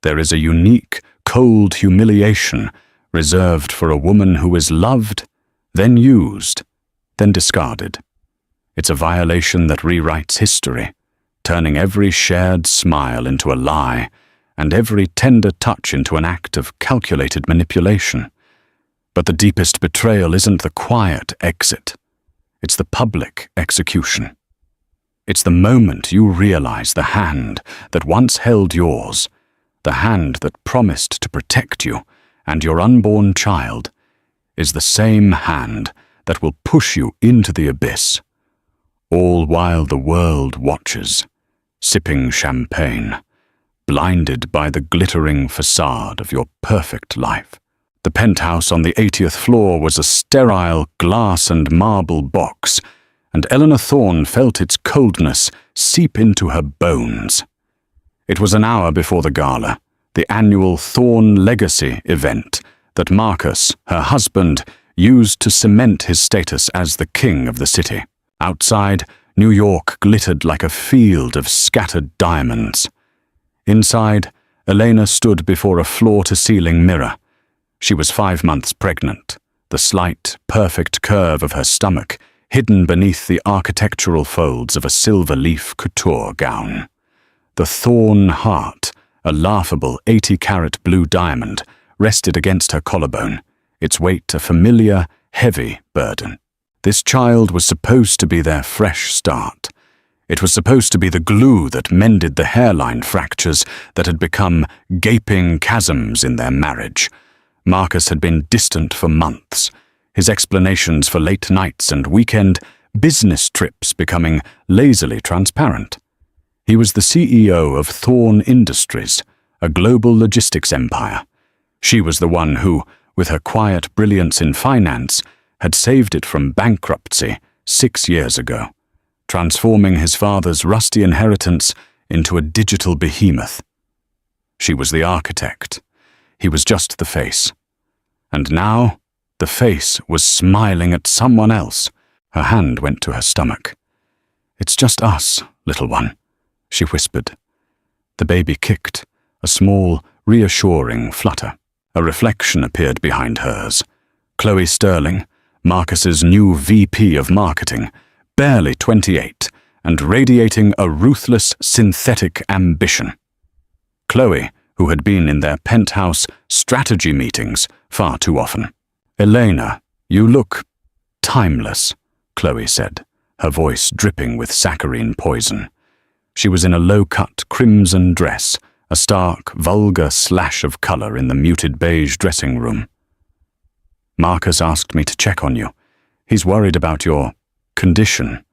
There is a unique, cold humiliation reserved for a woman who is loved, then used, then discarded. It's a violation that rewrites history, turning every shared smile into a lie and every tender touch into an act of calculated manipulation. But the deepest betrayal isn't the quiet exit. It's the public execution. It's the moment you realize the hand that once held yours, the hand that promised to protect you and your unborn child, is the same hand that will push you into the abyss, all while the world watches, sipping champagne, blinded by the glittering facade of your perfect life. The penthouse on the 80th floor was a sterile glass and marble box, and Eleanor Thorne felt its coldness seep into her bones. It was an hour before the gala, the annual Thorne Legacy event that Marcus, her husband, used to cement his status as the king of the city. Outside, New York glittered like a field of scattered diamonds. Inside, Elena stood before a floor-to-ceiling mirror. She was 5 months pregnant, the slight, perfect curve of her stomach hidden beneath the architectural folds of a silver leaf couture gown. The Thorne heart, a laughable 80-carat blue diamond, rested against her collarbone, its weight a familiar, heavy burden. This child was supposed to be their fresh start. It was supposed to be the glue that mended the hairline fractures that had become gaping chasms in their marriage. Marcus had been distant for months, his explanations for late nights and weekend business trips becoming lazily transparent. He was the CEO of Thorne Industries, a global logistics empire. She was the one who, with her quiet brilliance in finance, had saved it from bankruptcy 6 years ago, transforming his father's rusty inheritance into a digital behemoth. She was the architect. He was just the face. And now, the face was smiling at someone else. Her hand went to her stomach. "It's just us, little one," she whispered. The baby kicked, a small, reassuring flutter. A reflection appeared behind hers. Chloe Sterling, Marcus's new VP of marketing, barely 28, and radiating a ruthless, synthetic ambition. Chloe, who had been in their penthouse strategy meetings far too often. "Elena, you look timeless," Chloe said, her voice dripping with saccharine poison. She was in a low-cut crimson dress, a stark, vulgar slash of color in the muted beige dressing room. "Marcus asked me to check on you. He's worried about your condition.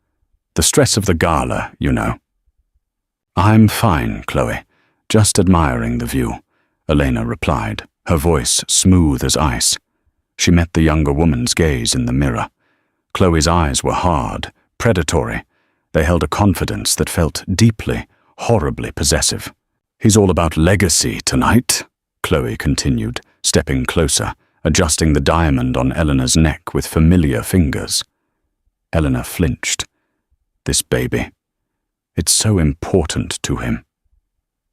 The stress of the gala, you know." "I'm fine, Chloe. Just admiring the view," Elena replied, her voice smooth as ice. She met the younger woman's gaze in the mirror. Chloe's eyes were hard, predatory. They held a confidence that felt deeply, horribly possessive. "He's all about legacy tonight," Chloe continued, stepping closer, adjusting the diamond on Eleanor's neck with familiar fingers. Eleanor flinched. This baby. It's so important to him.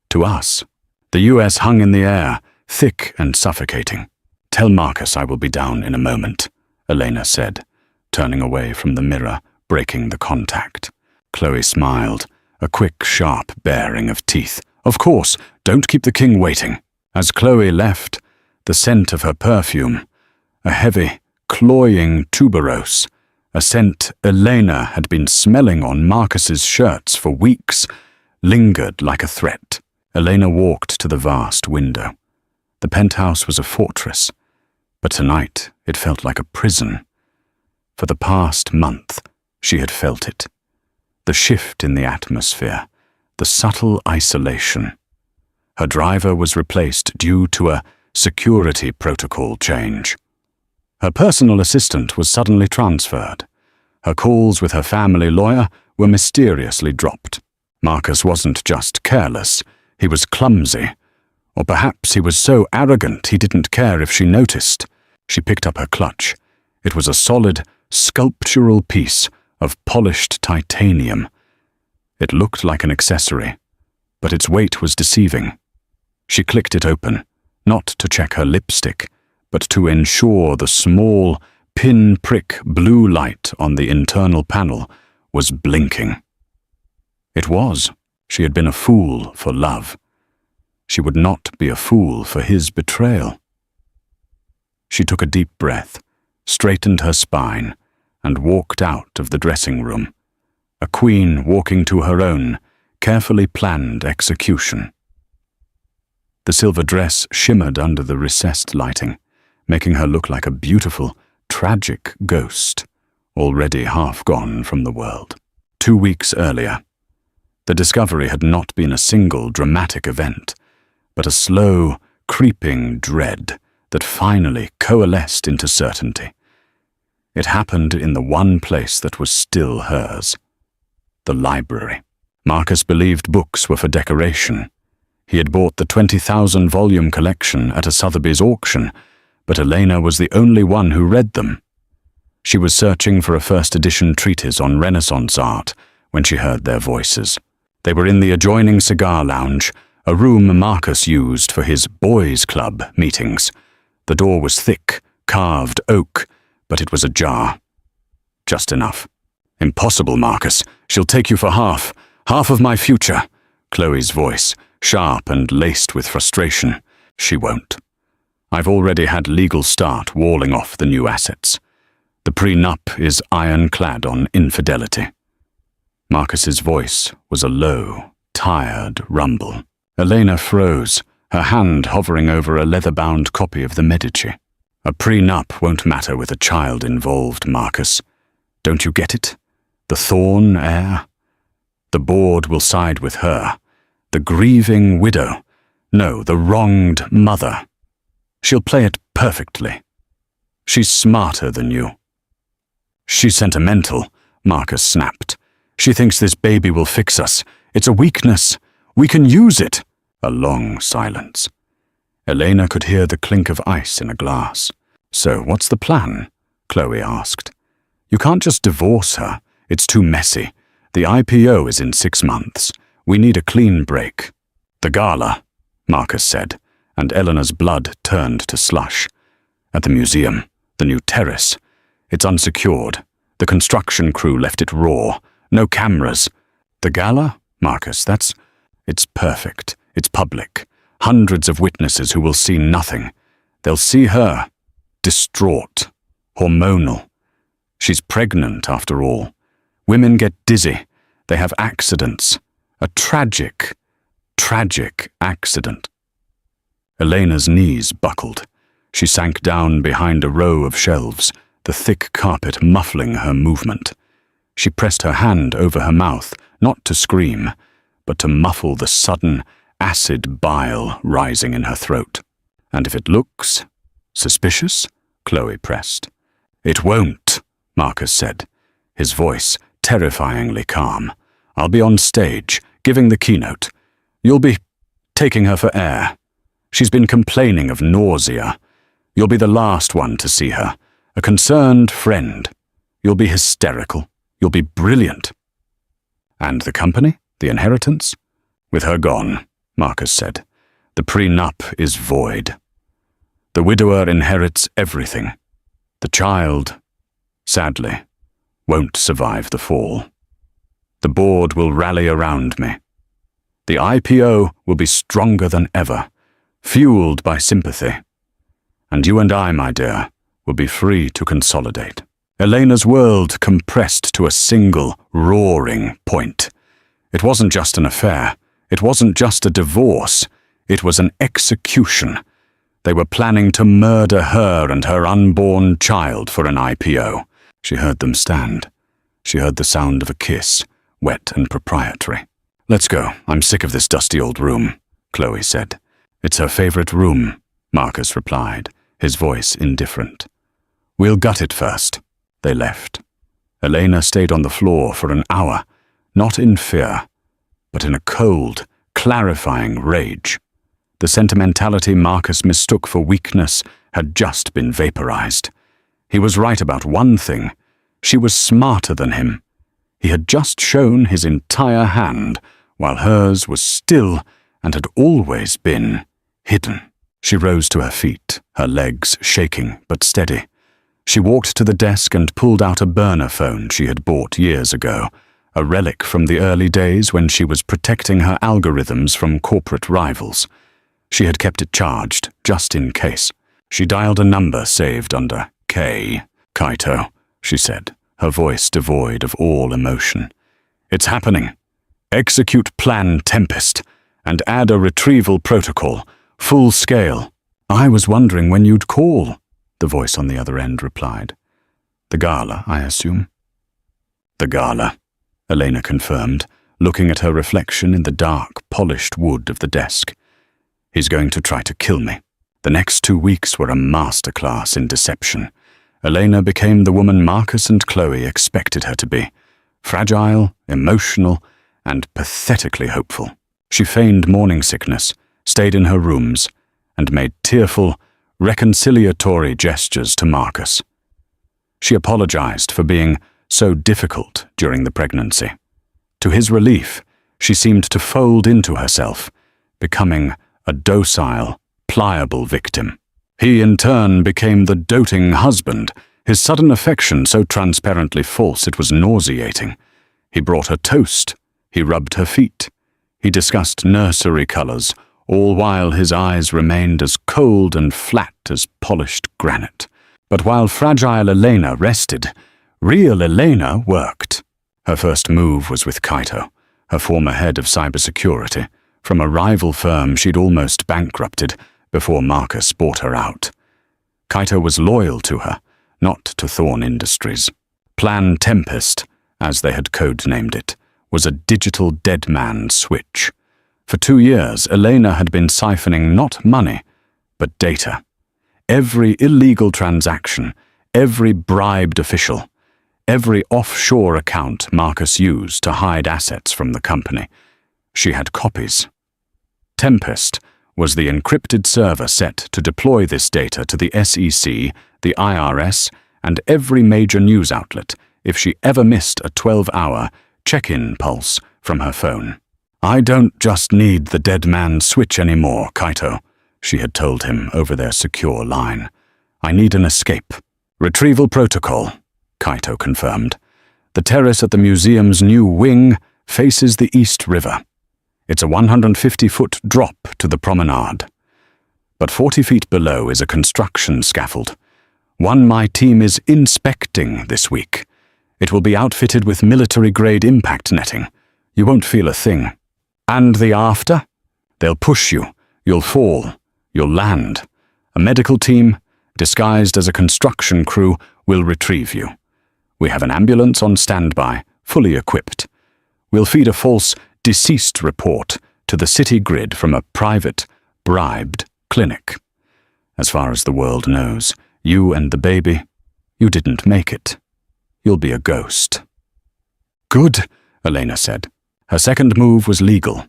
To us. The US hung in the air, thick and suffocating. "Tell Marcus I will be down in a moment," Elena said, turning away from the mirror, breaking the contact. Chloe smiled, a quick, sharp baring of teeth. "Of course, don't keep the king waiting." As Chloe left, the scent of her perfume, a heavy, cloying tuberose, a scent Elena had been smelling on Marcus's shirts for weeks, lingered like a threat. Elena walked to the vast window. The penthouse was a fortress, but tonight it felt like a prison. For the past month, she had felt it. The shift in the atmosphere, the subtle isolation. Her driver was replaced due to a security protocol change. Her personal assistant was suddenly transferred. Her calls with her family lawyer were mysteriously dropped. Marcus wasn't just careless, he was clumsy. Or perhaps he was so arrogant he didn't care if she noticed. She picked up her clutch. It was a solid, sculptural piece of polished titanium. It looked like an accessory, but its weight was deceiving. She clicked it open, not to check her lipstick, but to ensure the small, pin-prick blue light on the internal panel was blinking. It was. She had been a fool for love. She would not be a fool for his betrayal. She took a deep breath, straightened her spine, and walked out of the dressing room, a queen walking to her own, carefully planned execution. The silver dress shimmered under the recessed lighting, making her look like a beautiful, tragic ghost, already half gone from the world. 2 weeks earlier, the discovery had not been a single dramatic event, but a slow, creeping dread that finally coalesced into certainty. It happened in the one place that was still hers, the library. Marcus believed books were for decoration. He had bought the 20,000-volume collection at a Sotheby's auction, but Elena was the only one who read them. She was searching for a first-edition treatise on Renaissance art when she heard their voices. They were in the adjoining cigar lounge, a room Marcus used for his boys' club meetings. The door was thick, carved oak, but it was ajar. Just enough. "Impossible, Marcus. She'll take you for half of my future." Chloe's voice, sharp and laced with frustration. "She won't. I've already had legal start walling off the new assets. The prenup is ironclad on infidelity." Marcus's voice was a low, tired rumble. Elena froze, her hand hovering over a leather-bound copy of the Medici. "A prenup won't matter with a child involved, Marcus. Don't you get it? The Thorn heir? The board will side with her. The grieving widow. No, the wronged mother. She'll play it perfectly. She's smarter than you." "She's sentimental," Marcus snapped. "She thinks this baby will fix us. It's a weakness. We can use it." A long silence. Elena could hear the clink of ice in a glass. "So what's the plan?" Chloe asked. "You can't just divorce her. It's too messy. The IPO is in 6 months. We need a clean break." "The gala," Marcus said, and Eleanor's blood turned to slush. "At the museum, the new terrace. It's unsecured. The construction crew left it raw. No cameras." "The gala?" "Marcus, it's perfect. It's public. Hundreds of witnesses who will see nothing. They'll see her. Distraught. Hormonal. She's pregnant, after all. Women get dizzy. They have accidents. A tragic accident." Elena's knees buckled. She sank down behind a row of shelves, the thick carpet muffling her movement. She pressed her hand over her mouth, not to scream, but to muffle the sudden, acid bile rising in her throat. "And if it looks suspicious?" Chloe pressed. "It won't," Marcus said, his voice terrifyingly calm. "I'll be on stage, giving the keynote. You'll be taking her for air. She's been complaining of nausea. You'll be the last one to see her, a concerned friend. You'll be hysterical. You'll be brilliant." "And the company? The inheritance?" "With her gone," Marcus said. "The prenup is void. The widower inherits everything. The child, sadly, won't survive the fall. The board will rally around me. The IPO will be stronger than ever, fueled by sympathy. And you and I, my dear, will be free to consolidate." Elena's world compressed to a single, roaring point. It wasn't just an affair. It wasn't just a divorce. It was an execution. They were planning to murder her and her unborn child for an IPO. She heard them stand. She heard the sound of a kiss, wet and proprietary. "Let's go. I'm sick of this dusty old room," Chloe said. "It's her favorite room," Marcus replied, his voice indifferent. "We'll gut it first." They left. Elena stayed on the floor for an hour, not in fear, but in a cold, clarifying rage. The sentimentality Marcus mistook for weakness had just been vaporized. He was right about one thing. She was smarter than him. He had just shown his entire hand, while hers was still, and had always been, hidden. She rose to her feet, her legs shaking but steady. She walked to the desk and pulled out a burner phone she had bought years ago, a relic from the early days when she was protecting her algorithms from corporate rivals. She had kept it charged, just in case. She dialed a number saved under K. "Kaito," she said, her voice devoid of all emotion. "It's happening. Execute Plan Tempest, and add a retrieval protocol, full scale." "I was wondering when you'd call," the voice on the other end replied. "The gala, I assume?" "The gala," Elena confirmed, looking at her reflection in the dark, polished wood of the desk. "He's going to try to kill me." The next 2 weeks were a masterclass in deception. Elena became the woman Marcus and Chloe expected her to be, fragile, emotional, and pathetically hopeful. She feigned morning sickness, stayed in her rooms, and made tearful, reconciliatory gestures to Marcus. She apologized for being so difficult during the pregnancy. To his relief, she seemed to fold into herself, becoming a docile, pliable victim. He, in turn, became the doting husband, his sudden affection so transparently false it was nauseating. He brought her toast. He rubbed her feet. He discussed nursery colors, all while his eyes remained as cold and flat as polished granite. But while fragile Elena rested, real Elena worked. Her first move was with Kaito, her former head of cybersecurity, from a rival firm she'd almost bankrupted before Marcus bought her out. Kaito was loyal to her, not to Thorn Industries. Plan Tempest, as they had codenamed it, was a digital dead man switch. For 2 years, Elena had been siphoning not money, but data. Every illegal transaction, every bribed official, every offshore account Marcus used to hide assets from the company. She had copies. Tempest was the encrypted server set to deploy this data to the SEC, the IRS, and every major news outlet if she ever missed a 12-hour check-in pulse from her phone. "I don't just need the dead man switch anymore, Kaito," she had told him over their secure line. "I need an escape." "Retrieval protocol," Kaito confirmed. "The terrace at the museum's new wing faces the East River. It's a 150-foot drop to the promenade. But 40 feet below is a construction scaffold, one my team is inspecting this week. It will be outfitted with military-grade impact netting. You won't feel a thing. And the after? They'll push you, you'll fall, you'll land. A medical team, disguised as a construction crew, will retrieve you. We have an ambulance on standby, fully equipped. We'll feed a false deceased report to the city grid from a private, bribed clinic. As far as the world knows, you and the baby, you didn't make it. You'll be a ghost." "Good," Elena said. Her second move was legal.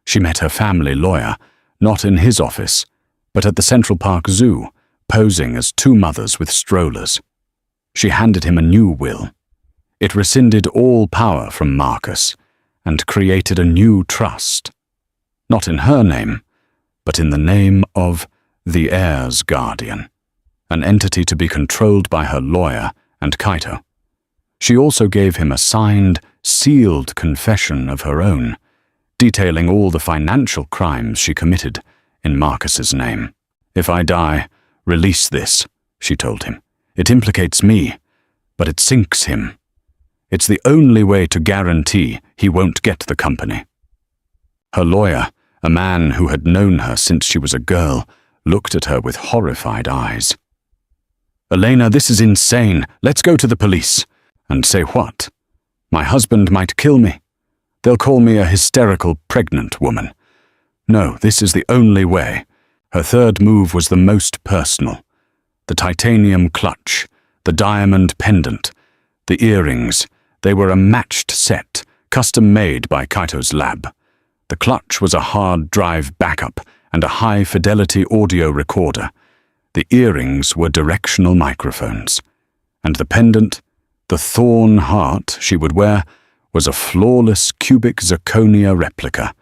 She met her family lawyer, not in his office, but at the Central Park Zoo, posing as 2 mothers with strollers. She handed him a new will. It rescinded all power from Marcus and created a new trust, not in her name, but in the name of the heir's guardian, an entity to be controlled by her lawyer and Kaito. She also gave him a signed, sealed confession of her own, detailing all the financial crimes she committed in Marcus's name. "If I die, release this," she told him. "It implicates me, but it sinks him. It's the only way to guarantee he won't get the company." Her lawyer, a man who had known her since she was a girl, looked at her with horrified eyes. "Elena, this is insane. Let's go to the police." "And say what? My husband might kill me. They'll call me a hysterical pregnant woman. No, this is the only way." Her third move was the most personal. The titanium clutch, the diamond pendant, the earrings, they were a matched set, custom-made by Kaito's lab. The clutch was a hard drive backup and a high-fidelity audio recorder. The earrings were directional microphones. And the pendant, the thorn heart she would wear, was a flawless cubic zirconia replica.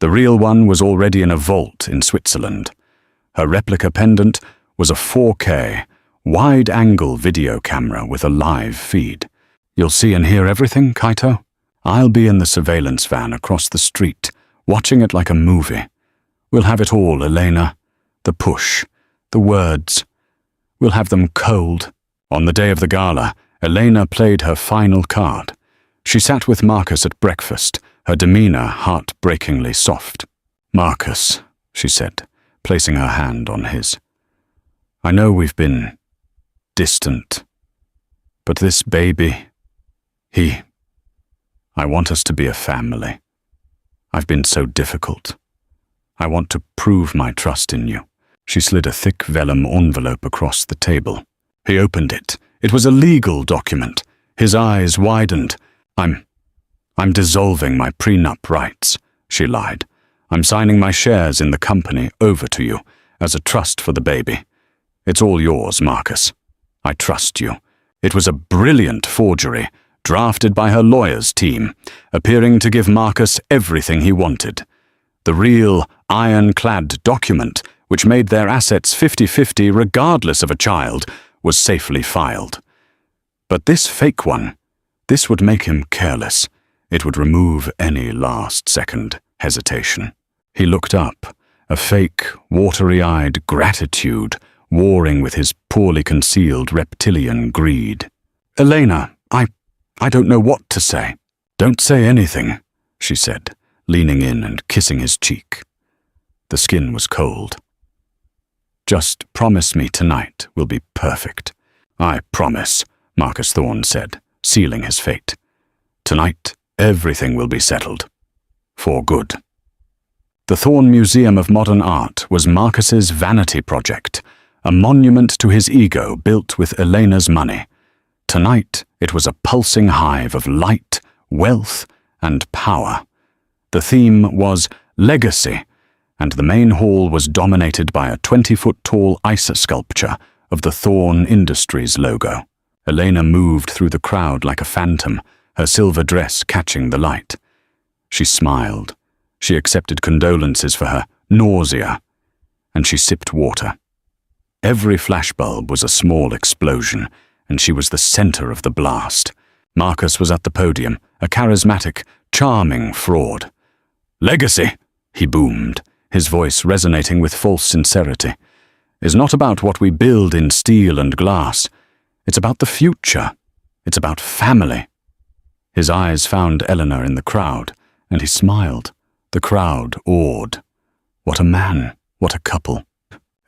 The real one was already in a vault in Switzerland. Her replica pendant was a 4K, wide-angle video camera with a live feed. You'll see and hear everything, Kaito? I'll be in the surveillance van across the street, watching it like a movie. We'll have it all, Elena. The push, the words. We'll have them cold. On the day of the gala, Elena played her final card. She sat with Marcus at breakfast, her demeanor heartbreakingly soft. "Marcus," she said, placing her hand on his. "I know we've been distant, but this baby, I want us to be a family. I've been so difficult. I want to prove my trust in you." She slid a thick vellum envelope across the table. He opened it. It was a legal document. His eyes widened. I'm dissolving my prenup rights," she lied. "I'm signing my shares in the company over to you as a trust for the baby. It's all yours, Marcus. I trust you." It was a brilliant forgery, drafted by her lawyer's team, appearing to give Marcus everything he wanted. The real, ironclad document, which made their assets 50-50 regardless of a child, was safely filed. But this fake one, this would make him careless. It would remove any last-second hesitation. He looked up, a fake, watery-eyed gratitude warring with his poorly concealed reptilian greed. "Elena, I don't know what to say." "Don't say anything," she said, leaning in and kissing his cheek. The skin was cold. "Just promise me tonight will be perfect." "I promise," Marcus Thorne said, sealing his fate. "Tonight, everything will be settled. For good." The Thorne Museum of Modern Art was Marcus's vanity project, a monument to his ego built with Elena's money. Tonight, it was a pulsing hive of light, wealth, and power. The theme was legacy, and the main hall was dominated by a 20-foot-tall ice sculpture of the Thorne Industries logo. Elena moved through the crowd like a phantom, her silver dress catching the light. She smiled. She accepted condolences for her nausea, and she sipped water. Every flashbulb was a small explosion, and she was the center of the blast. Marcus was at the podium, a charismatic, charming fraud. "Legacy," he boomed, his voice resonating with false sincerity, "is not about what we build in steel and glass. It's about the future. It's about family." His eyes found Eleanor in the crowd, and he smiled. The crowd awed. What a man, what a couple.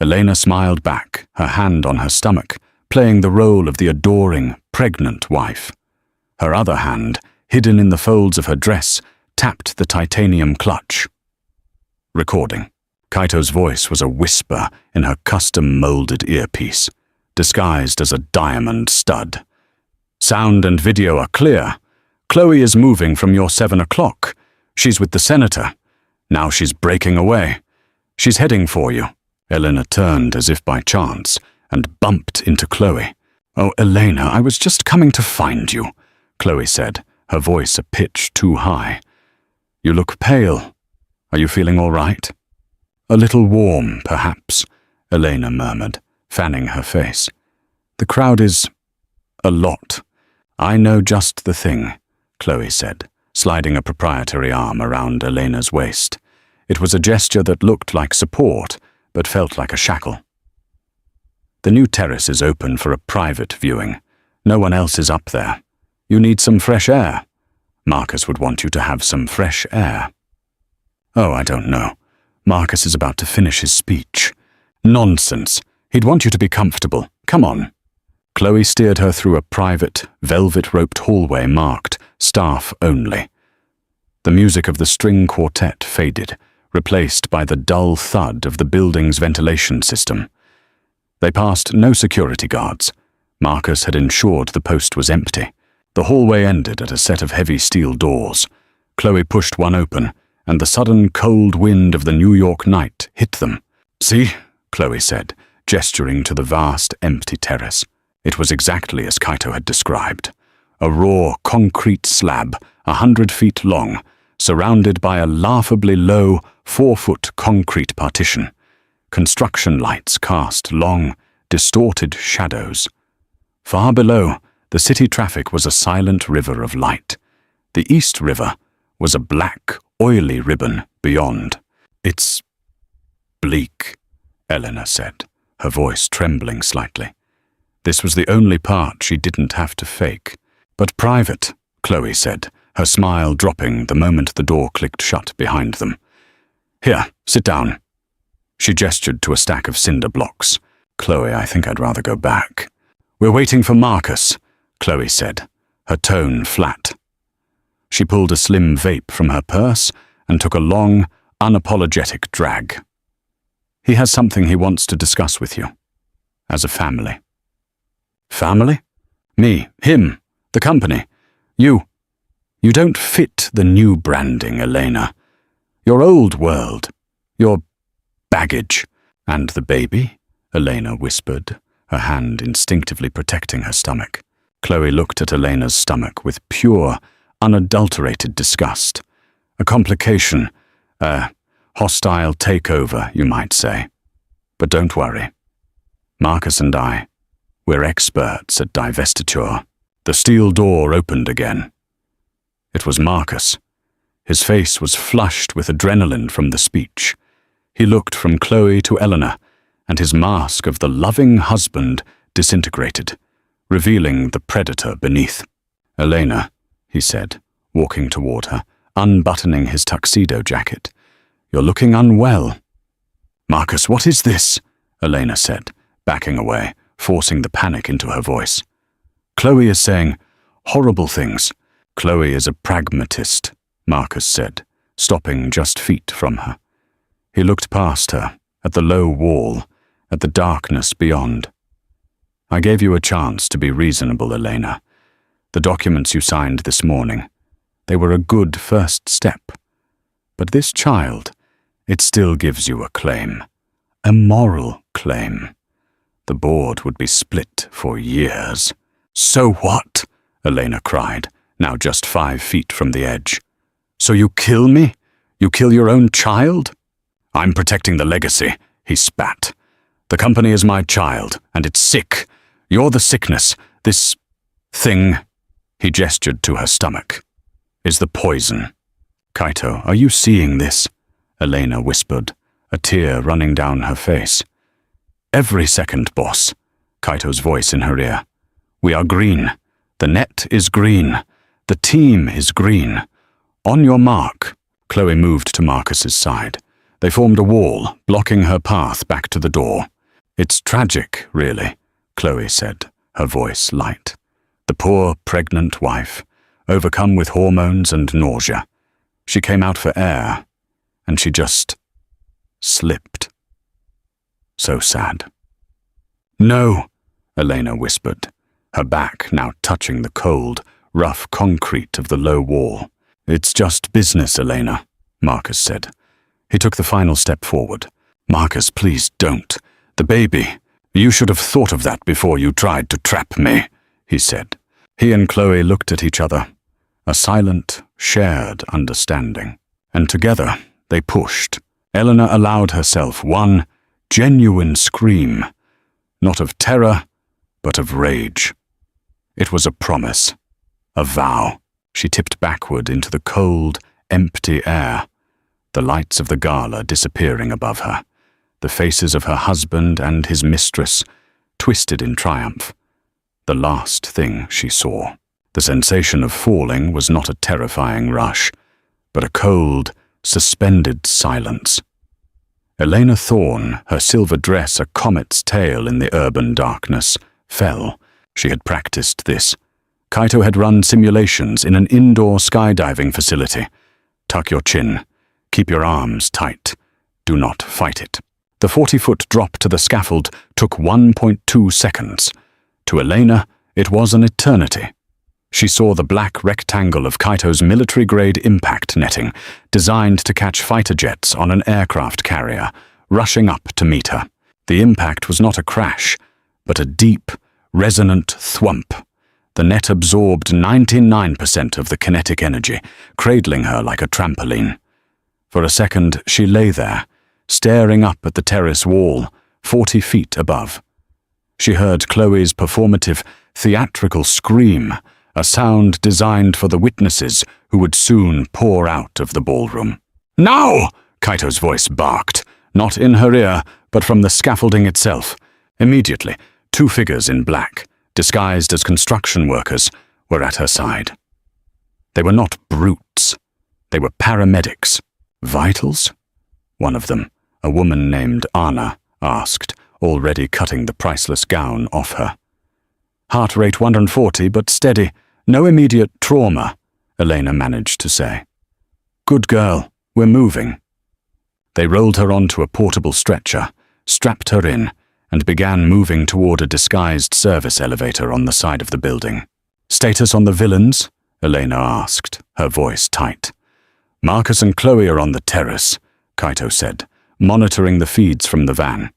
Elena smiled back, her hand on her stomach, playing the role of the adoring, pregnant wife. Her other hand, hidden in the folds of her dress, tapped the titanium clutch. Recording. Kaito's voice was a whisper in her custom-molded earpiece, disguised as a diamond stud. "Sound and video are clear. Chloe is moving from your 7 o'clock. She's with the senator. Now she's breaking away. She's heading for you." Elena turned as if by chance and bumped into Chloe. "Oh, Elena, I was just coming to find you," Chloe said, her voice a pitch too high. "You look pale. Are you feeling all right?" "A little warm, perhaps," Elena murmured, fanning her face. "The crowd is a lot." "I know just the thing," Chloe said, sliding a proprietary arm around Elena's waist. It was a gesture that looked like support, but felt like a shackle. "The new terrace is open for a private viewing. No one else is up there. You need some fresh air. Marcus would want you to have some fresh air." "Oh, I don't know. Marcus is about to finish his speech." "Nonsense. He'd want you to be comfortable. Come on." Chloe steered her through a private, velvet-roped hallway marked "Staff Only." The music of the string quartet faded, replaced by the dull thud of the building's ventilation system. They passed no security guards. Marcus had ensured the post was empty. The hallway ended at a set of heavy steel doors. Chloe pushed one open, and the sudden cold wind of the New York night hit them. "See?" Chloe said, gesturing to the vast, empty terrace. It was exactly as Kaito had described. A raw, concrete slab, 100 feet long, surrounded by a laughably low 4-foot concrete partition. Construction lights cast long, distorted shadows. Far below, the city traffic was a silent river of light. The East River was a black, oily ribbon beyond. "It's bleak," Eleanor said, her voice trembling slightly. This was the only part she didn't have to fake. "But private," Chloe said, her smile dropping the moment the door clicked shut behind them. "Here, sit down." She gestured to a stack of cinder blocks. "Chloe, I think I'd rather go back." "We're waiting for Marcus," Chloe said, her tone flat. She pulled a slim vape from her purse and took a long, unapologetic drag. "He has something he wants to discuss with you. As a family." "Family?" "Me, him, the company. You don't fit the new branding, Elena. Your old world, your baggage." "And the baby?" Elena whispered, her hand instinctively protecting her stomach. Chloe looked at Elena's stomach with pure, unadulterated disgust. A complication, a hostile takeover, you might say. "But don't worry. Marcus and I, we're experts at divestiture." The steel door opened again. It was Marcus. His face was flushed with adrenaline from the speech. He looked from Chloe to Eleanor, and his mask of the loving husband disintegrated, revealing the predator beneath. "Elena," he said, walking toward her, unbuttoning his tuxedo jacket, "you're looking unwell." "Marcus, what is this?" Elena said, backing away, forcing the panic into her voice. "Chloe is saying horrible things." "Chloe is a pragmatist," Marcus said, stopping just feet from her. He looked past her, at the low wall, at the darkness beyond. "I gave you a chance to be reasonable, Elena. The documents you signed this morning, they were a good first step. But this child, it still gives you a claim. A moral claim. The board would be split for years." "So what?" Elena cried, now just 5 feet from the edge. "So you kill me? You kill your own child?" "I'm protecting the legacy," he spat. "The company is my child, and it's sick. You're the sickness. This thing," he gestured to her stomach, "is the poison." "Kaito, are you seeing this?" Elena whispered, a tear running down her face. "Every second, boss," Kaito's voice in her ear. "We are green. The net is green. The team is green. On your mark." Chloe moved to Marcus's side. They formed a wall, blocking her path back to the door. "It's tragic, really," Chloe said, her voice light. "The poor, pregnant wife, overcome with hormones and nausea. She came out for air, and she just slipped. So sad." "No," Elena whispered, her back now touching the cold, rough concrete of the low wall. "It's just business, Elena," Marcus said. He took the final step forward. "Marcus, please don't. The baby. You should have thought of that before you tried to trap me," he said. He and Chloe looked at each other, a silent, shared understanding. And together they pushed. Eleanor allowed herself one genuine scream, not of terror, but of rage. It was a promise, a vow. She tipped backward into the cold, empty air, the lights of the gala disappearing above her, the faces of her husband and his mistress twisted in triumph. The last thing she saw. The sensation of falling was not a terrifying rush, but a cold, suspended silence. Elena Thorne, her silver dress a comet's tail in the urban darkness, fell. She had practiced this. Kaito had run simulations in an indoor skydiving facility. Tuck your chin. Keep your arms tight. Do not fight it. The 40-foot drop to the scaffold took 1.2 seconds. To Elena, it was an eternity. She saw the black rectangle of Kaito's military-grade impact netting, designed to catch fighter jets on an aircraft carrier, rushing up to meet her. The impact was not a crash, but a deep, resonant thwump. The net absorbed 99% of the kinetic energy, cradling her like a trampoline. For a second, she lay there, staring up at the terrace wall, 40 feet above. She heard Chloe's performative, theatrical scream, a sound designed for the witnesses who would soon pour out of the ballroom. "Now!" Kaito's voice barked, not in her ear, but from the scaffolding itself. Immediately, 2 figures in black, disguised as construction workers, were at her side. They were not brutes. They were paramedics. Vitals? One of them, a woman named Anna, asked, already cutting the priceless gown off her. "Heart rate 140, but steady. No immediate trauma," Elena managed to say. "Good girl. We're moving." They rolled her onto a portable stretcher, strapped her in, and began moving toward a disguised service elevator on the side of the building. "Status on the villains?" Elena asked, her voice tight. "Marcus and Chloe are on the terrace," Kaito said, monitoring the feeds from the van.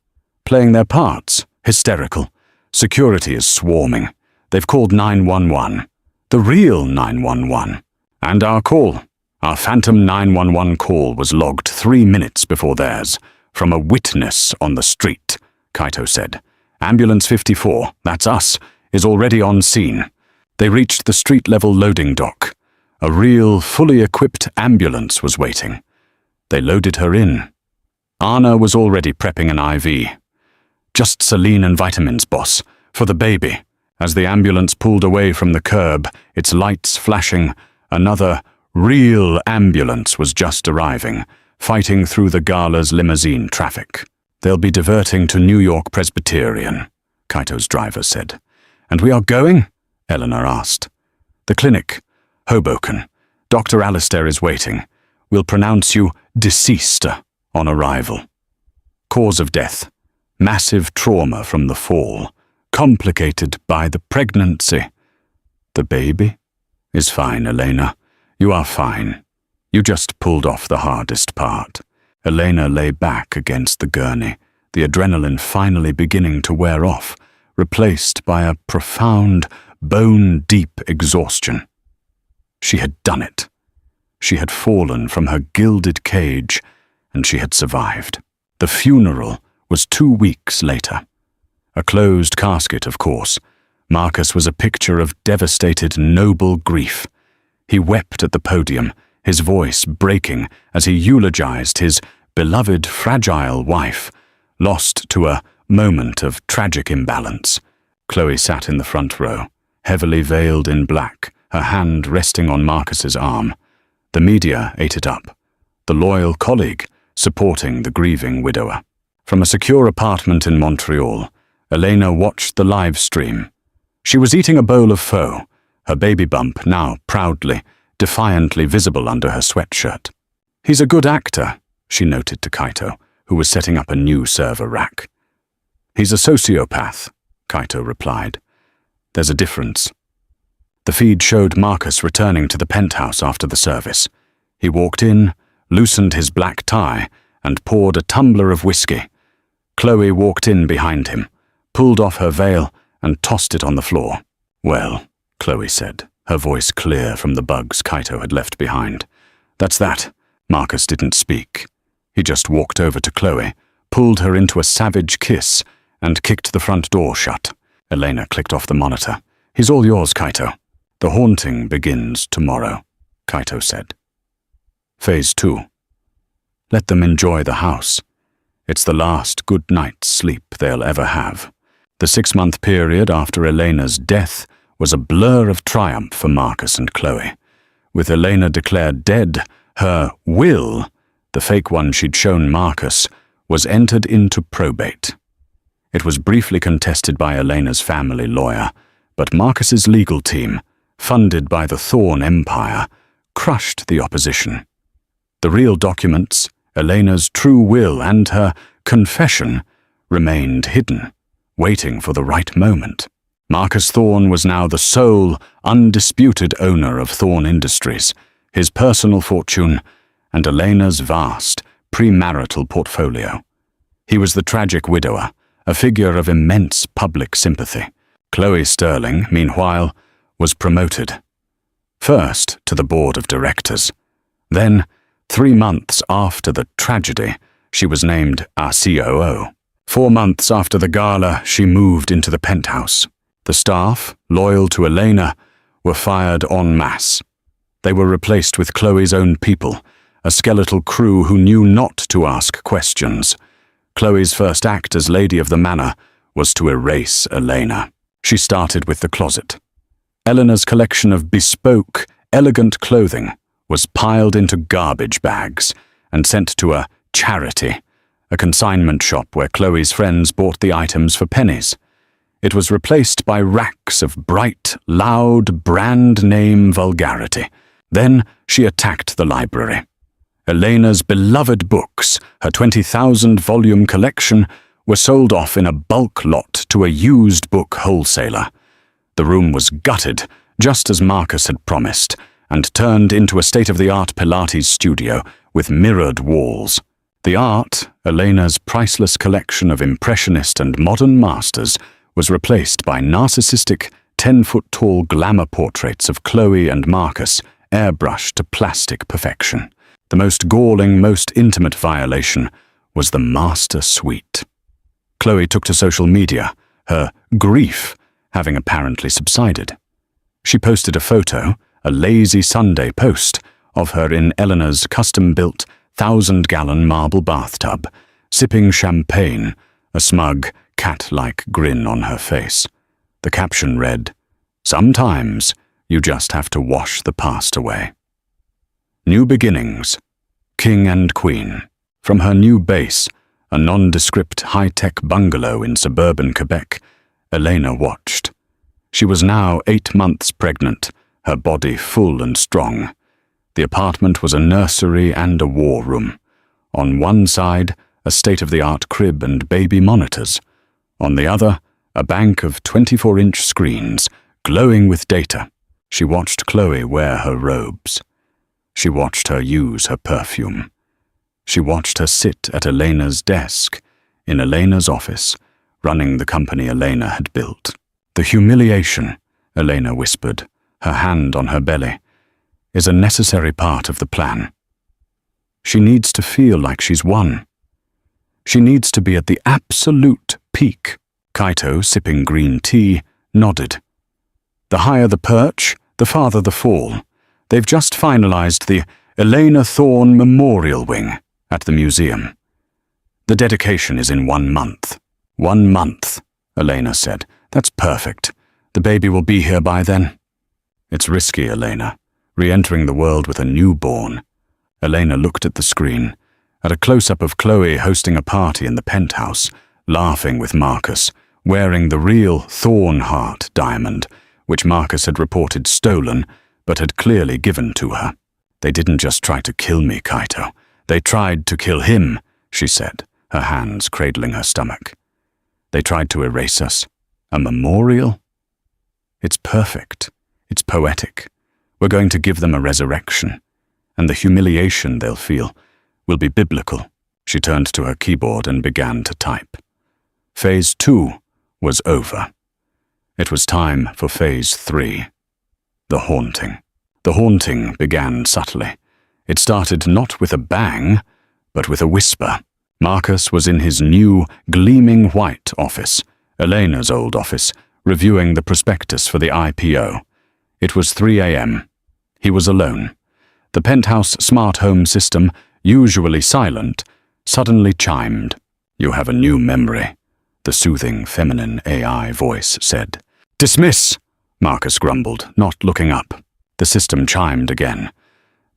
"Playing their parts, hysterical. Security is swarming. They've called 911. The real 911. And our call. Our phantom 911 call was logged 3 minutes before theirs, from a witness on the street," Kaito said. "Ambulance 54, that's us, is already on scene. They reached the street-level loading dock. A real, fully equipped ambulance was waiting. They loaded her in. Anna was already prepping an IV. Just saline and vitamins, boss, for the baby." As the ambulance pulled away from the curb, its lights flashing, another real ambulance was just arriving, fighting through the gala's limousine traffic. "They'll be diverting to New York Presbyterian," Kaito's driver said. "And we are going?" Eleanor asked. "The clinic. Hoboken. Dr. Alistair is waiting. We'll pronounce you deceased on arrival. Cause of death. Massive trauma from the fall. Complicated by the pregnancy." "The baby?" "Is fine, Elena. You are fine. You just pulled off the hardest part." Elena lay back against the gurney, the adrenaline finally beginning to wear off, replaced by a profound, bone-deep exhaustion. She had done it. She had fallen from her gilded cage, and she had survived. The funeral was 2 weeks later. A closed casket, of course. Marcus was a picture of devastated, noble grief. He wept at the podium, his voice breaking as he eulogized his beloved, fragile wife, lost to a moment of tragic imbalance. Chloe sat in the front row, heavily veiled in black, her hand resting on Marcus's arm. The media ate it up, the loyal colleague supporting the grieving widower. From a secure apartment in Montreal, Elena watched the live stream. She was eating a bowl of pho, her baby bump now proudly, defiantly visible under her sweatshirt. "He's a good actor," she noted to Kaito, who was setting up a new server rack. "He's a sociopath," Kaito replied. "There's a difference." The feed showed Marcus returning to the penthouse after the service. He walked in, loosened his black tie, and poured a tumbler of whiskey. Chloe walked in behind him, pulled off her veil, and tossed it on the floor. "Well," Chloe said, her voice clear from the bugs Kaito had left behind. "That's that." Marcus didn't speak. He just walked over to Chloe, pulled her into a savage kiss, and kicked the front door shut. Elena clicked off the monitor. "He's all yours, Kaito. The haunting begins tomorrow," Kaito said. Phase 2. Let them enjoy the house. It's the last good night's sleep they'll ever have. The 6-month period after Elena's death was a blur of triumph for Marcus and Chloe. With Elena declared dead, her will, the fake one she'd shown Marcus, was entered into probate. It was briefly contested by Elena's family lawyer, but Marcus's legal team, funded by the Thorn Empire, crushed the opposition. The real documents, Elena's true will and her confession, remained hidden, waiting for the right moment. Marcus Thorn was now the sole, undisputed owner of Thorn Industries, his personal fortune, and Elena's vast, premarital portfolio. He was the tragic widower, a figure of immense public sympathy. Chloe Sterling, meanwhile, was promoted. First to the board of directors. Then, 3 months after the tragedy, she was named our COO. 4 months after the gala, she moved into the penthouse. The staff, loyal to Elena, were fired en masse. They were replaced with Chloe's own people, a skeletal crew who knew not to ask questions. Chloe's first act as lady of the manor was to erase Elena. She started with the closet. Eleanor's collection of bespoke, elegant clothing was piled into garbage bags and sent to a charity, a consignment shop where Chloe's friends bought the items for pennies. It was replaced by racks of bright, loud, brand-name vulgarity. Then she attacked the library. Elena's beloved books, her 20,000-volume collection, were sold off in a bulk lot to a used book wholesaler. The room was gutted, just as Marcus had promised, and turned into a state-of-the-art Pilates studio with mirrored walls. The art, Elena's priceless collection of impressionist and modern masters, was replaced by narcissistic, 10-foot-tall glamour portraits of Chloe and Marcus, airbrushed to plastic perfection. The most galling, most intimate violation was the master suite. Chloe took to social media, her grief having apparently subsided. She posted a photo, a lazy Sunday post, of her in Eleanor's custom-built 1,000-gallon marble bathtub, sipping champagne, a smug, cat-like grin on her face. The caption read, "Sometimes you just have to wash the past away." New beginnings, king and queen. From her new base, a nondescript high-tech bungalow in suburban Quebec, Elena watched. She was now 8 months pregnant, her body full and strong. The apartment was a nursery and a war room. On one side, a state-of-the-art crib and baby monitors. On the other, a bank of 24-inch screens, glowing with data. She watched Chloe wear her robes. She watched her use her perfume. She watched her sit at Elena's desk, in Elena's office, running the company Elena had built. "The humiliation," Elena whispered, her hand on her belly, "is a necessary part of the plan. She needs to feel like she's won. She needs to be at the absolute peak." Kaito, sipping green tea, nodded. "The higher the perch, the farther the fall. They've just finalized the Elena Thorne Memorial Wing at the museum. The dedication is in 1 month. 1 month, Elena said. That's perfect. The baby will be here by then. It's risky, Elena, re-entering the world with a newborn. Elena looked at the screen, at a close-up of Chloe hosting a party in the penthouse, laughing with Marcus, wearing the real Thorn Heart diamond, which Marcus had reported stolen, but had clearly given to her. They didn't just try to kill me, Kaito. They tried to kill him, she said, her hands cradling her stomach. They tried to erase us. A memorial? It's perfect. It's poetic. We're going to give them a resurrection, and the humiliation they'll feel will be biblical. She turned to her keyboard and began to type. Phase 2 was over. It was time for Phase 3. The haunting. The haunting began subtly. It started not with a bang, but with a whisper. Marcus was in his new, gleaming white office, Elena's old office, reviewing the prospectus for the IPO. It was 3 a.m. He was alone. The penthouse smart home system, usually silent, suddenly chimed. You have a new memory, the soothing feminine AI voice said. Dismiss, Marcus grumbled, not looking up. The system chimed again.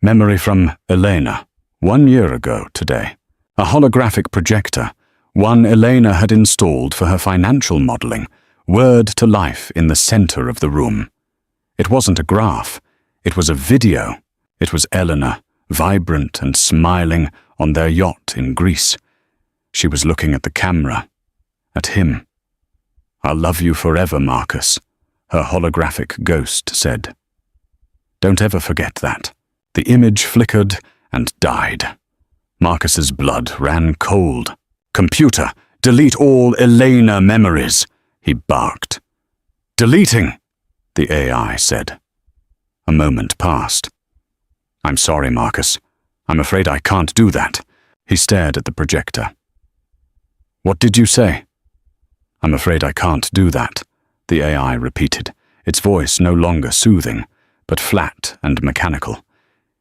Memory from Elena, 1 year ago today. A holographic projector, one Elena had installed for her financial modeling, whirred to life in the center of the room. It wasn't a graph, it was a video. It was Elena, vibrant and smiling, on their yacht in Greece. She was looking at the camera, at him. I'll love you forever, Marcus, her holographic ghost said. Don't ever forget that. The image flickered and died. Marcus's blood ran cold. Computer, delete all Elena memories, he barked. Deleting! the AI said. A moment passed. "I'm sorry, Marcus. I'm afraid I can't do that." He stared at the projector. "What did you say?" "I'm afraid I can't do that," the AI repeated, its voice no longer soothing, but flat and mechanical.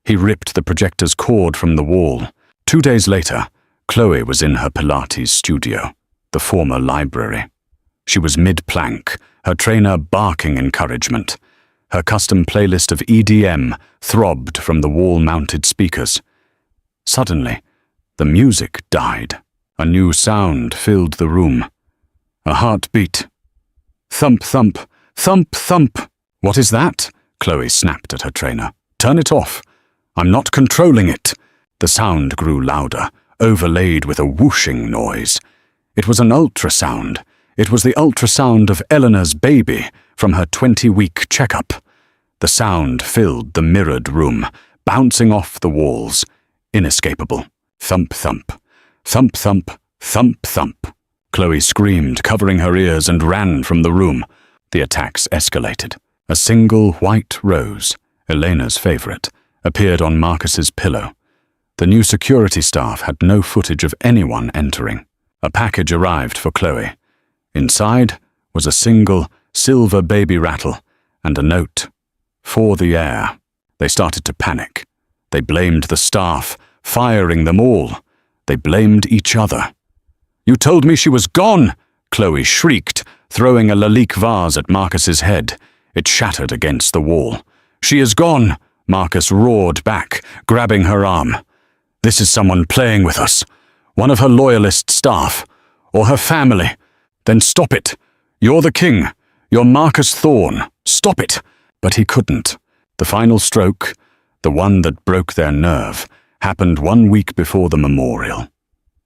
He ripped the projector's cord from the wall. 2 days later, Chloe was in her Pilates studio, the former library. She was mid-plank, her trainer barking encouragement. Her custom playlist of EDM throbbed from the wall-mounted speakers. Suddenly, the music died. A new sound filled the room. A heartbeat. Thump, thump, thump, thump. "What is that?" Chloe snapped at her trainer. "Turn it off. I'm not controlling it." The sound grew louder, overlaid with a whooshing noise. It was an ultrasound. It was the ultrasound of Eleanor's baby from her 20-week checkup. The sound filled the mirrored room, bouncing off the walls. Inescapable. Thump, thump. Thump, thump. Thump, thump. Chloe screamed, covering her ears, and ran from the room. The attacks escalated. A single white rose, Elena's favorite, appeared on Marcus's pillow. The new security staff had no footage of anyone entering. A package arrived for Chloe. Inside was a single silver baby rattle and a note. For the air. They started to panic. They blamed the staff, firing them all. They blamed each other. "You told me she was gone!" Chloe shrieked, throwing a Lalique vase at Marcus's head. It shattered against the wall. "She is gone!" Marcus roared back, grabbing her arm. "This is someone playing with us. One of her loyalist staff. Or her family. Then stop it. You're the king. You're Marcus Thorne. Stop it." But he couldn't. The final stroke, the one that broke their nerve, happened 1 week before the memorial.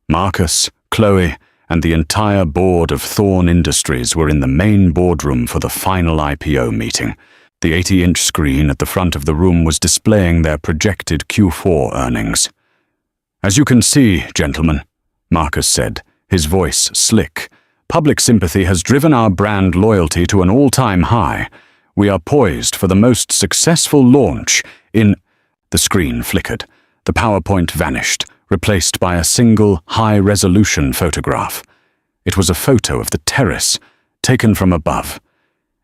Marcus, Chloe, and the entire board of Thorne Industries were in the main boardroom for the final IPO meeting. The 80-inch screen at the front of the room was displaying their projected Q4 earnings. "As you can see, gentlemen," Marcus said, his voice slick, "public sympathy has driven our brand loyalty to an all-time high. We are poised for the most successful launch in—" The screen flickered. The PowerPoint vanished, replaced by a single high-resolution photograph. It was a photo of the terrace, taken from above.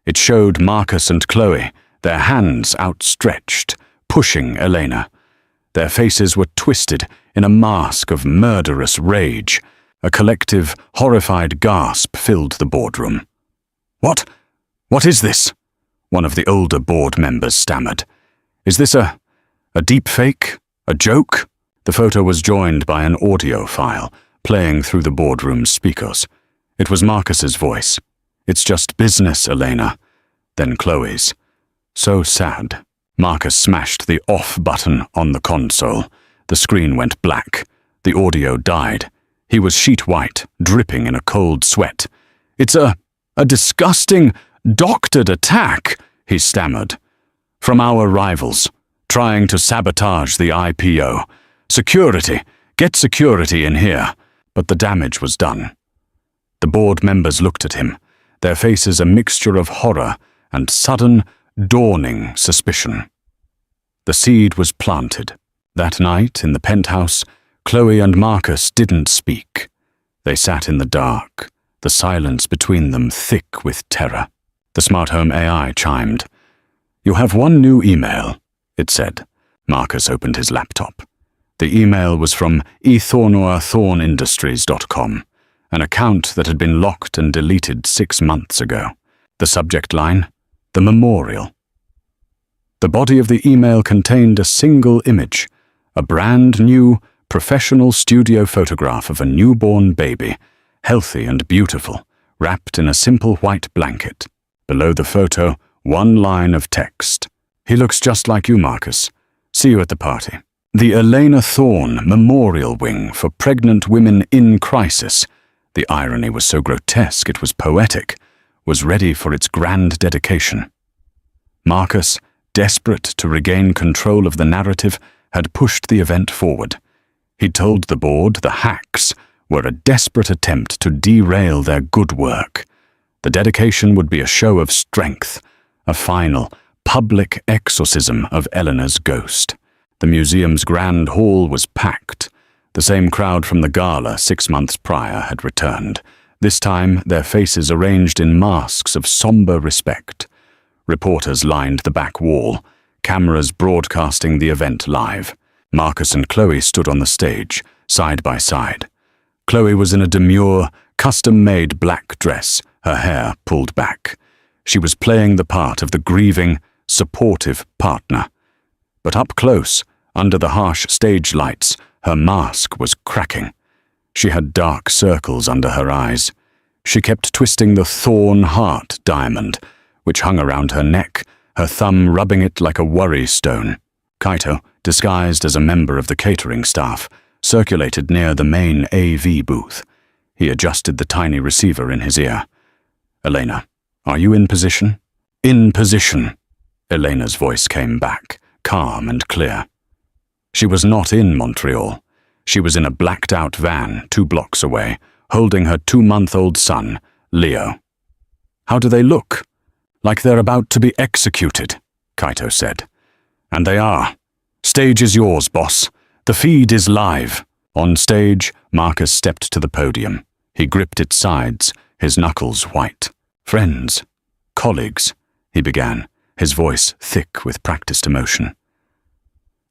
It showed Marcus and Chloe, their hands outstretched, pushing Elena. Their faces were twisted in a mask of murderous rage. A collective, horrified gasp filled the boardroom. What is this?" One of the older board members stammered. "Is this a deep fake? A joke?" The photo was joined by an audio file, playing through the boardroom's speakers. It was Marcus's voice. "It's just business, Elena." Then Chloe's. "So sad." Marcus smashed the off button on the console. The screen went black. The audio died. He was sheet white, dripping in a cold sweat. "It's a disgusting, doctored attack," he stammered. "From our rivals, trying to sabotage the IPO. Security, get security in here." But the damage was done. The board members looked at him, their faces a mixture of horror and sudden, dawning suspicion. The seed was planted. That night, in the penthouse, Chloe and Marcus didn't speak. They sat in the dark, the silence between them thick with terror. The smart home AI chimed. "You have one new email," it said. Marcus opened his laptop. The email was from thorneindustries.com, an account that had been locked and deleted 6 months ago. The subject line, "The Memorial." The body of the email contained a single image, a brand new, professional studio photograph of a newborn baby, healthy and beautiful, wrapped in a simple white blanket. Below the photo, one line of text. "He looks just like you, Marcus. See you at the party." The Elena Thorne Memorial Wing for Pregnant Women in Crisis, the irony was so grotesque it was poetic, was ready for its grand dedication. Marcus, desperate to regain control of the narrative, had pushed the event forward. He told the board the hacks were a desperate attempt to derail their good work. The dedication would be a show of strength, a final, public exorcism of Eleanor's ghost. The museum's grand hall was packed. The same crowd from the gala 6 months prior had returned, this time their faces arranged in masks of somber respect. Reporters lined the back wall, cameras broadcasting the event live. Marcus and Chloe stood on the stage, side by side. Chloe was in a demure, custom-made black dress, her hair pulled back. She was playing the part of the grieving, supportive partner. But up close, under the harsh stage lights, her mask was cracking. She had dark circles under her eyes. She kept twisting the thorn heart diamond, which hung around her neck, her thumb rubbing it like a worry stone. Kaito, disguised as a member of the catering staff, circulated near the main AV booth. He adjusted the tiny receiver in his ear. "Elena, are you in position?" "In position." Elena's voice came back, calm and clear. She was not in Montreal. She was in a blacked-out van 2 blocks away, holding her 2-month-old son, Leo. "How do they look?" "Like they're about to be executed," Kaito said. "And they are. Stage is yours, boss. The feed is live." On stage, Marcus stepped to the podium. He gripped its sides, his knuckles white. "Friends, colleagues," he began, his voice thick with practiced emotion.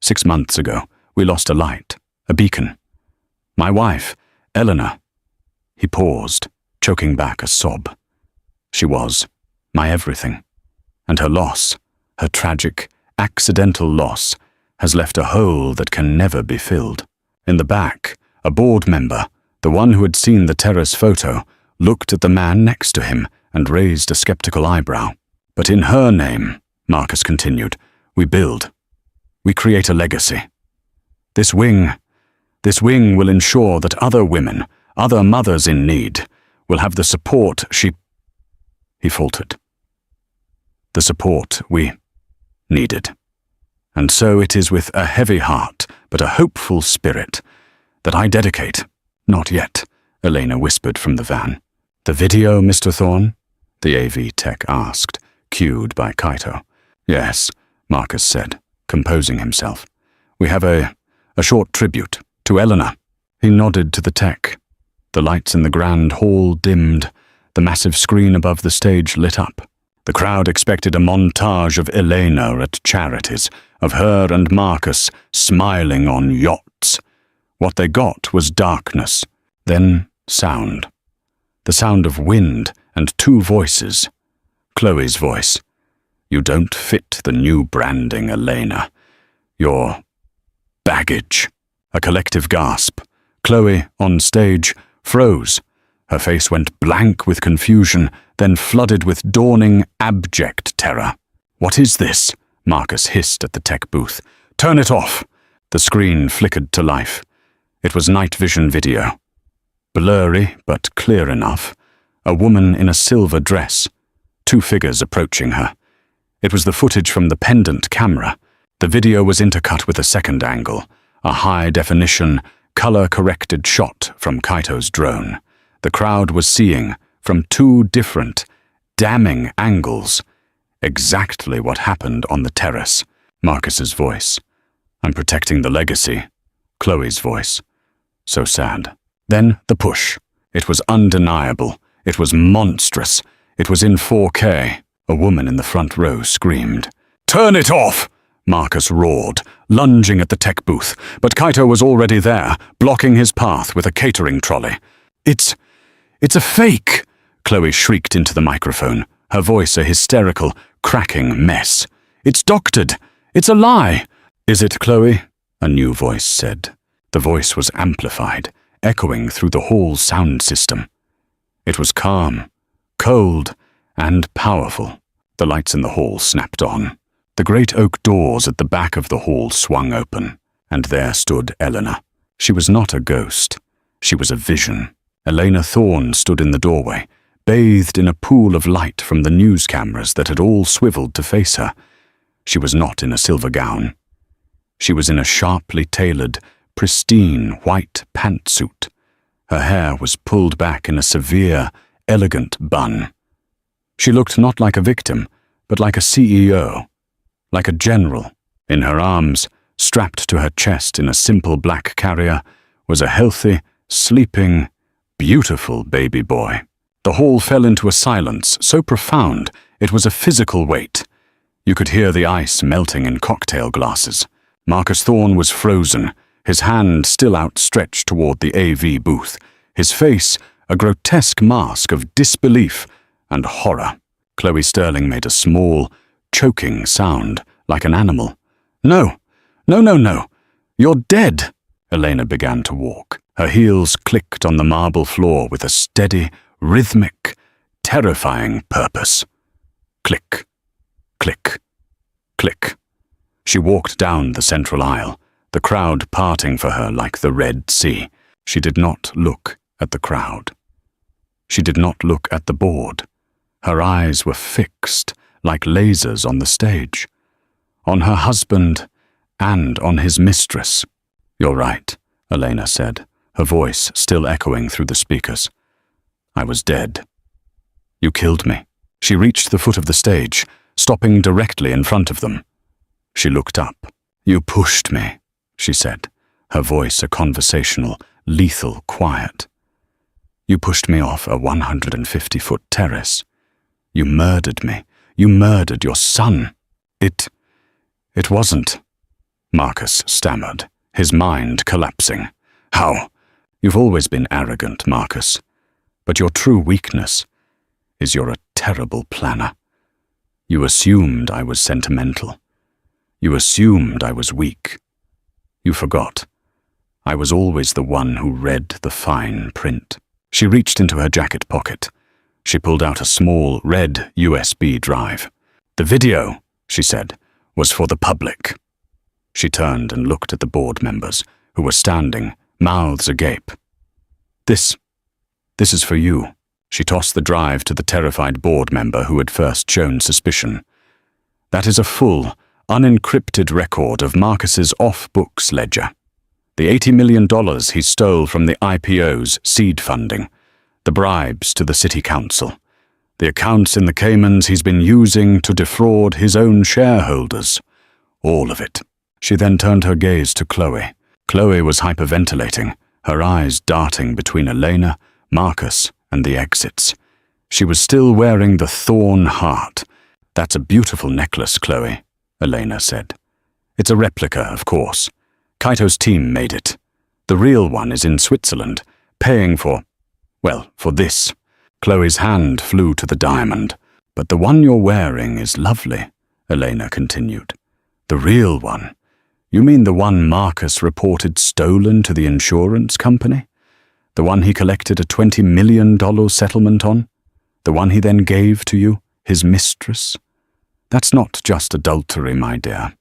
6 months ago, we lost a light, a beacon. My wife, Eleanor." He paused, choking back a sob. "She was my everything. And her loss, her tragic, accidental loss, has left a hole that can never be filled." In the back, a board member, the one who had seen the terrace photo, looked at the man next to him and raised a skeptical eyebrow. "But in her name," Marcus continued, "we build. We create a legacy. This wing will ensure that other women, other mothers in need, will have the support He faltered. "The support we needed. And so it is with a heavy heart, but a hopeful spirit, that I dedicate—" "Not yet," Elena whispered from the van. "The video, Mr. Thorne?" the AV tech asked, cued by Kaito. "Yes," Marcus said, composing himself. "We have a short tribute to Eleanor." He nodded to the tech. The lights in the grand hall dimmed, the massive screen above the stage lit up. The crowd expected a montage of Elena at charities, of her and Marcus smiling on yachts. What they got was darkness, then sound. The sound of wind and 2 voices. Chloe's voice. "You don't fit the new branding, Elena. You're baggage." A collective gasp. Chloe, on stage, froze. Her face went blank with confusion, then flooded with dawning, abject terror. "What is this?" Marcus hissed at the tech booth. "Turn it off!" The screen flickered to life. It was night vision video. Blurry, but clear enough. A woman in a silver dress. 2 figures approaching her. It was the footage from the pendant camera. The video was intercut with a second angle, a high-definition, color-corrected shot from Kaito's drone. The crowd was seeing, from 2 different, damning angles, exactly what happened on the terrace. Marcus's voice. "I'm protecting the legacy." Chloe's voice. So sad. Then the push. It was undeniable. It was monstrous. It was in 4K. A woman in the front row screamed. "Turn it off!" Marcus roared, lunging at the tech booth, but Kaito was already there, blocking his path with a catering trolley. It's a fake!" Chloe shrieked into the microphone, her voice a hysterical, cracking mess. "It's doctored! It's a lie!" "Is it, Chloe?" a new voice said. The voice was amplified, echoing through the hall's sound system. It was calm, cold, and powerful. The lights in the hall snapped on. The great oak doors at the back of the hall swung open, and there stood Eleanor. She was not a ghost. She was a vision. Elena Thorne stood in the doorway, bathed in a pool of light from the news cameras that had all swiveled to face her. She was not in a silver gown. She was in a sharply tailored, pristine white pantsuit. Her hair was pulled back in a severe, elegant bun. She looked not like a victim, but like a CEO, like a general. In her arms, strapped to her chest in a simple black carrier, was a healthy, sleeping, beautiful baby boy. The hall fell into a silence so profound it was a physical weight. You could hear the ice melting in cocktail glasses. Marcus Thorne was frozen, his hand still outstretched toward the AV booth, his face a grotesque mask of disbelief and horror. Chloe Sterling made a small, choking sound like an animal. No, no, no, no. You're dead. Elena began to walk. Her heels clicked on the marble floor with a steady, rhythmic, terrifying purpose. Click, click, click. She walked down the central aisle, the crowd parting for her like the Red Sea. She did not look at the crowd. She did not look at the board. Her eyes were fixed like lasers on the stage, on her husband and on his mistress. You're right, Elena said, her voice still echoing through the speakers. I was dead. You killed me. She reached the foot of the stage, stopping directly in front of them. She looked up. You pushed me, she said, her voice a conversational, lethal quiet. You pushed me off a 150-foot terrace. You murdered me. You murdered your son. It wasn't. Marcus stammered, his mind collapsing. How? You've always been arrogant, Marcus. But your true weakness is you're a terrible planner. You assumed I was sentimental. You assumed I was weak. You forgot. I was always the one who read the fine print. She reached into her jacket pocket. She pulled out a small red USB drive. The video, she said, was for the public. She turned and looked at the board members, who were standing, mouths agape. This is for you. She tossed the drive to the terrified board member who had first shown suspicion. That is a full, unencrypted record of Marcus's off-books ledger. The $80 million he stole from the IPO's seed funding, the bribes to the city council, the accounts in the Caymans he's been using to defraud his own shareholders. All of it. She then turned her gaze to Chloe. Chloe was hyperventilating, her eyes darting between Elena, Marcus, and the exits. She was still wearing the thorn heart. That's a beautiful necklace, Chloe, Elena said. It's a replica, of course. Kaito's team made it. The real one is in Switzerland, paying for this. Chloe's hand flew to the diamond. But the one you're wearing is lovely, Elena continued. The real one? You mean the one Marcus reported stolen to the insurance company? The one he collected a $20 million settlement on? The one he then gave to you, his mistress? That's not just adultery, my dear.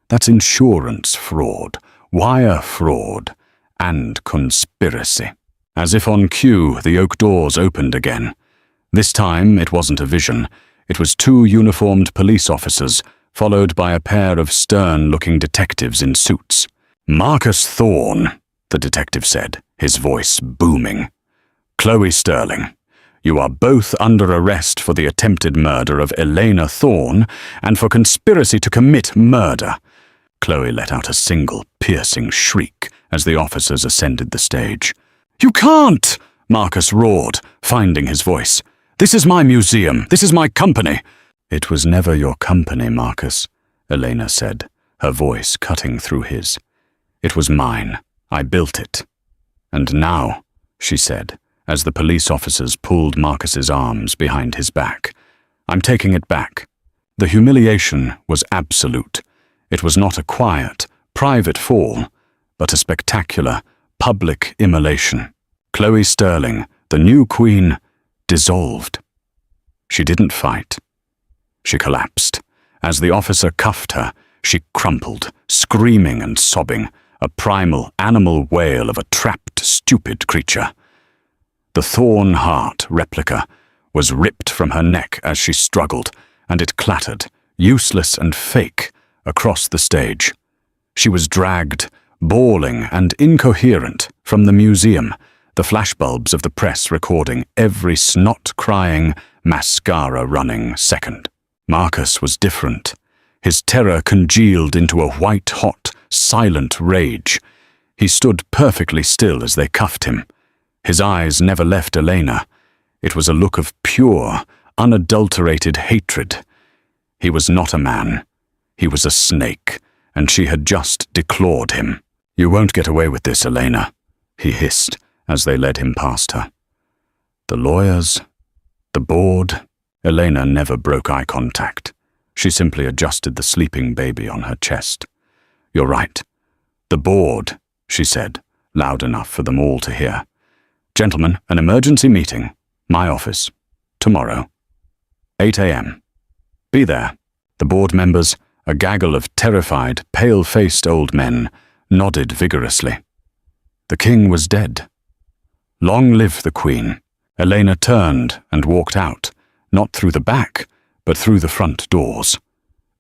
That's insurance fraud, wire fraud, and conspiracy. As if on cue, the oak doors opened again. This time, it wasn't a vision. It was two uniformed police officers, followed by a pair of stern-looking detectives in suits. Marcus Thorne, the detective said, his voice booming. Chloe Sterling, you are both under arrest for the attempted murder of Elena Thorne and for conspiracy to commit murder. Chloe let out a single, piercing shriek as the officers ascended the stage. You can't! Marcus roared, finding his voice. This is my museum. This is my company. It was never your company, Marcus, Elena said, her voice cutting through his. It was mine. I built it. And now, she said, as the police officers pulled Marcus's arms behind his back, I'm taking it back. The humiliation was absolute. It was not a quiet, private fall, but a spectacular, public immolation. Chloe Sterling, the new queen, dissolved. She didn't fight. She collapsed. As the officer cuffed her, she crumpled, screaming and sobbing, a primal, animal wail of a trapped, stupid creature. The thorn heart replica was ripped from her neck as she struggled, and it clattered, useless and fake, across the stage. She was dragged, bawling and incoherent, from the museum, the flashbulbs of the press recording every snot-crying, mascara-running second. Marcus was different. His terror congealed into a white-hot, silent rage. He stood perfectly still as they cuffed him. His eyes never left Elena. It was a look of pure, unadulterated hatred. He was not a man. He was a snake, and she had just declawed him. "You won't get away with this, Elena," he hissed as they led him past her. The lawyers, the board. Elena never broke eye contact. She simply adjusted the sleeping baby on her chest. "You're right. The board," she said, loud enough for them all to hear. "Gentlemen, an emergency meeting. My office. Tomorrow. 8 a.m. Be there." The board members, a gaggle of terrified, pale-faced old men, nodded vigorously. The king was dead. Long live the queen. Elena turned and walked out, not through the back, but through the front doors.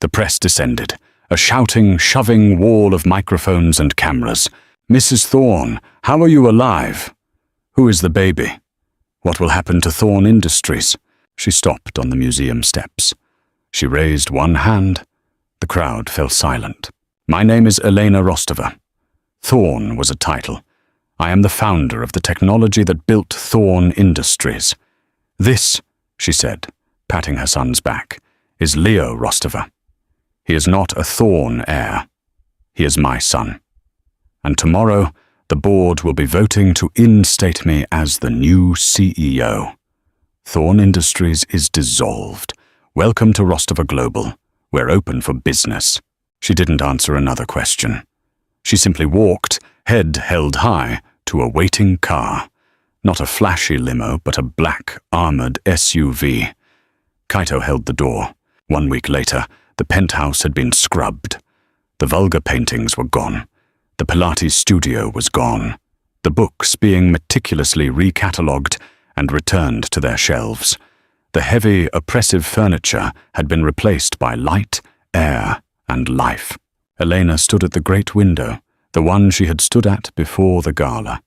The press descended, a shouting, shoving wall of microphones and cameras. "Mrs. Thorne, how are you alive? Who is the baby? What will happen to Thorne Industries?" She stopped on the museum steps. She raised one hand. The crowd fell silent. "My name is Elena Rostova. Thorne was a title. I am the founder of the technology that built Thorne Industries. This," she said, patting her son's back, "is Leo Rostova. He is not a Thorne heir. He is my son. And tomorrow, the board will be voting to instate me as the new CEO. Thorne Industries is dissolved. Welcome to Rostova Global. We're open for business." She didn't answer another question. She simply walked, head held high, to a waiting car. Not a flashy limo, but a black, armored SUV. Kaito held the door. 1 week later, the penthouse had been scrubbed. The vulgar paintings were gone. The Pilates studio was gone. The books being meticulously recatalogued and returned to their shelves. The heavy, oppressive furniture had been replaced by light, air, and life. Elena stood at the great window, the one she had stood at before the gala.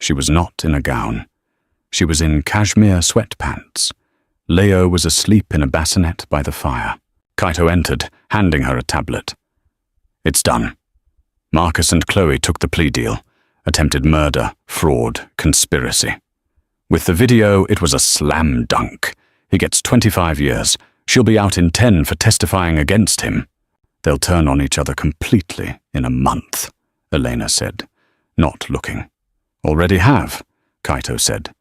She was not in a gown. She was in cashmere sweatpants. Leo was asleep in a bassinet by the fire. Kaito entered, handing her a tablet. "It's done. Marcus and Chloe took the plea deal. Attempted murder, fraud, conspiracy. With the video, it was a slam dunk. He gets 25 years. She'll be out in 10 for testifying against him. They'll turn on each other completely in a month," Elena said, not looking. "Already have," Kaito said.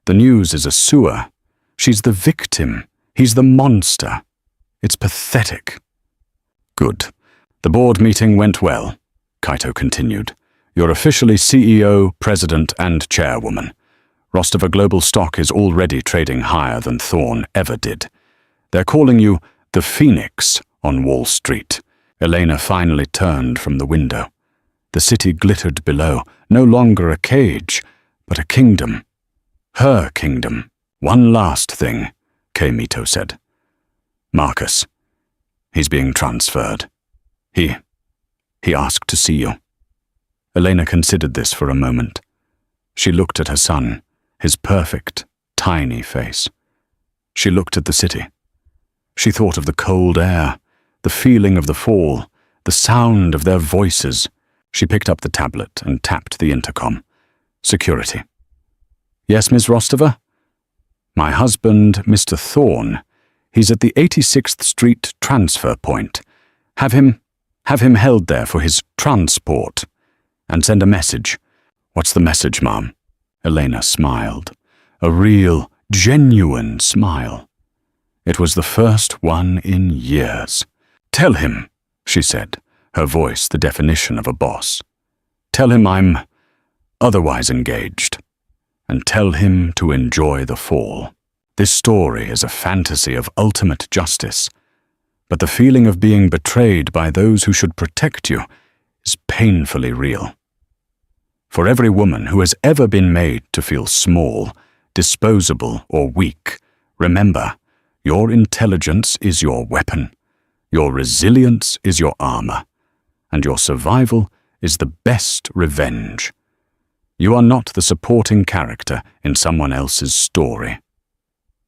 "The news is a sewer. She's the victim. He's the monster. It's pathetic." "Good. The board meeting went well," Kaito continued. "You're officially CEO, president, and chairwoman. Rostova Global stock is already trading higher than Thorne ever did. They're calling you the Phoenix on Wall Street." Elena finally turned from the window. The city glittered below, no longer a cage, but a kingdom. Her kingdom. "One last thing," Keimito said. "Marcus. He's being transferred. He asked to see you." Elena considered this for a moment. She looked at her son, his perfect, tiny face. She looked at the city. She thought of the cold air, the feeling of the fall, the sound of their voices. She picked up the tablet and tapped the intercom. Security. "Yes, Ms. Rostova?" "My husband, Mr. Thorne. He's at the 86th Street transfer point. Have him held there for his transport. And send a message." "What's the message, Mom?" Elena smiled. A real, genuine smile. It was the first one in years. "Tell him," she said, her voice the definition of a boss. "Tell him I'm otherwise engaged. And tell him to enjoy the fall. This story is a fantasy of ultimate justice, but the feeling of being betrayed by those who should protect you is painfully real. For every woman who has ever been made to feel small, disposable, or weak, remember, your intelligence is your weapon, your resilience is your armor, and your survival is the best revenge. You are not the supporting character in someone else's story.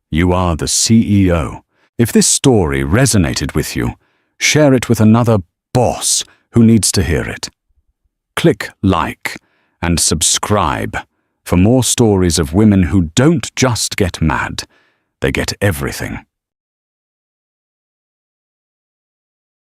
You are the CEO, If this story resonated with you, share it with another boss who needs to hear it. Click like and subscribe for more stories of women who don't just get mad, they get everything.